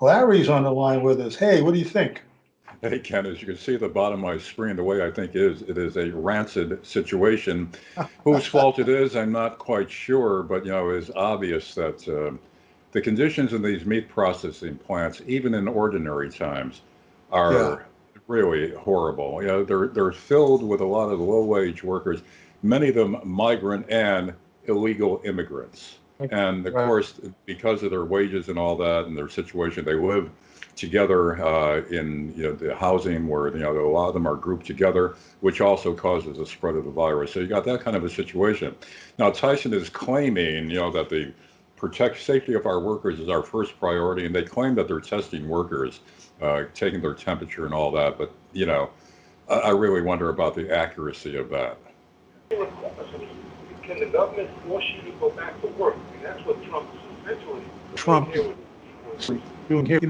Larry's on the line with us. Hey, what do you think? Hey, Ken, as you can see at the bottom of my screen, the way I think is it is a rancid situation. Whose fault it is, I'm not quite sure, but it's obvious that the conditions in these meat processing plants, even in ordinary times, Yeah, are really horrible. They're filled with a lot of low-wage workers, many of them migrant and illegal immigrants. And of right. course, because of their wages and all that and their situation, they live together in the housing where a lot of them are grouped together, which also causes the spread of the virus. So you got that kind of a situation. Now Tyson is claiming that the protect safety of our workers is our first priority, and they claim that they're testing workers, taking their temperature and all that. But I really wonder about the accuracy of that. Can the government force you to go back to work? And that's what Trump is essentially Trump doing doing here.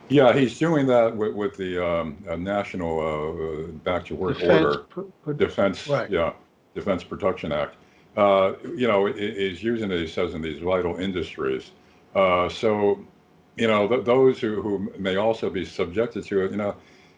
Yeah, he's doing that with the National Back to Work Defense, Order, Defense, right. yeah, Defense Production Act. Is using it, he says, in these vital industries. So, those who may also be subjected to it,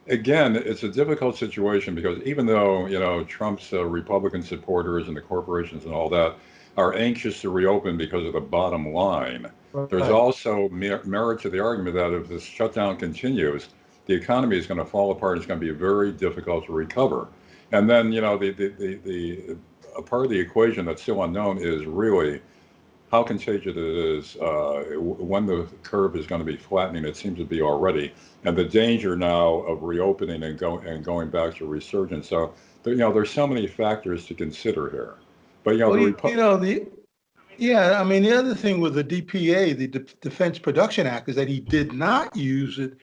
again, it's a difficult situation because even though, Trump's Republican supporters and the corporations and all that are anxious to reopen because of the bottom line, there's Right. also merit to the argument that if this shutdown continues, the economy is going to fall apart. It's going to be very difficult to recover. And then, the a part of the equation that's still unknown is really how contagious it is, when the curve is going to be flattening. It seems to be already, and the danger now of reopening and going back to resurgence. So, there's so many factors to consider here. But Well, yeah, I mean, the other thing with the DPA, the Defense Production Act, is that he did not use it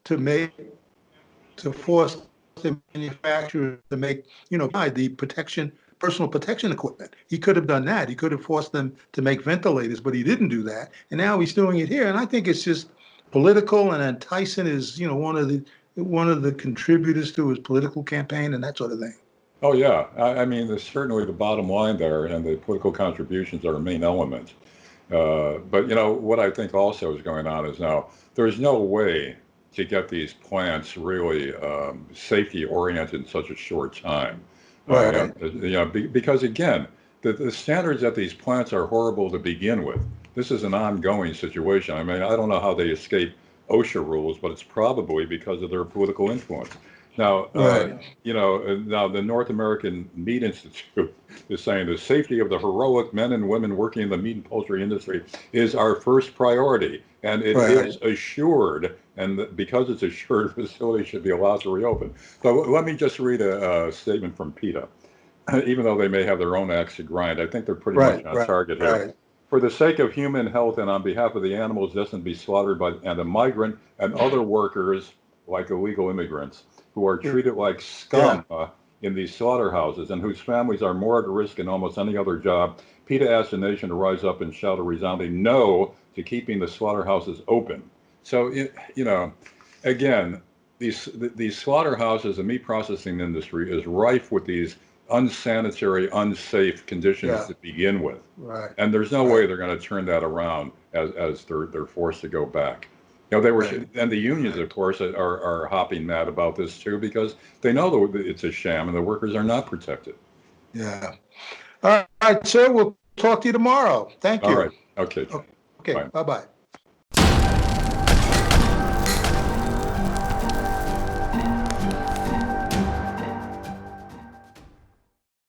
to force the manufacturers to make, buy the personal protection equipment. He could have done that. He could have forced them to make ventilators, but he didn't do that. And now he's doing it here. And I think it's just political. And then Tyson is, one of the contributors to his political campaign and that sort of thing. Oh yeah, I mean, there's certainly the bottom line there, and the political contributions are a main element. But what I think also is going on is now there's no way to get these plants really safety oriented in such a short time. Right. Because again, the standards at these plants are horrible to begin with. This is an ongoing situation. I mean, I don't know how they escape OSHA rules, but it's probably because of their political influence. Now, Right. now the North American Meat Institute is saying the safety of the heroic men and women working in the meat and poultry industry is our first priority, and it Right. is assured. And because it's assured, facilities should be allowed to reopen. But let me just read a statement from PETA. Even though they may have their own axe to grind, I think they're pretty much Right. on Right. target here. Right. For the sake of human health and on behalf of the animals destined to be slaughtered by and the migrant and other workers like illegal immigrants who are treated like Yeah. scum in these slaughterhouses and whose families are more at risk than almost any other job, PETA asked the nation to rise up and shout a resounding no to keeping the slaughterhouses open. So, again, these slaughterhouses, the meat processing industry is rife with these unsanitary, unsafe conditions Yeah. to begin with. Right. And there's no Right. way they're going to turn that around as they're forced to go back. They were, Right. and the unions, of course, are hopping mad about this too because they know that it's a sham and the workers are not protected. Yeah. All right, sir. We'll talk to you tomorrow. Thank All you. right. Okay, John. Okay. Bye. Bye-bye.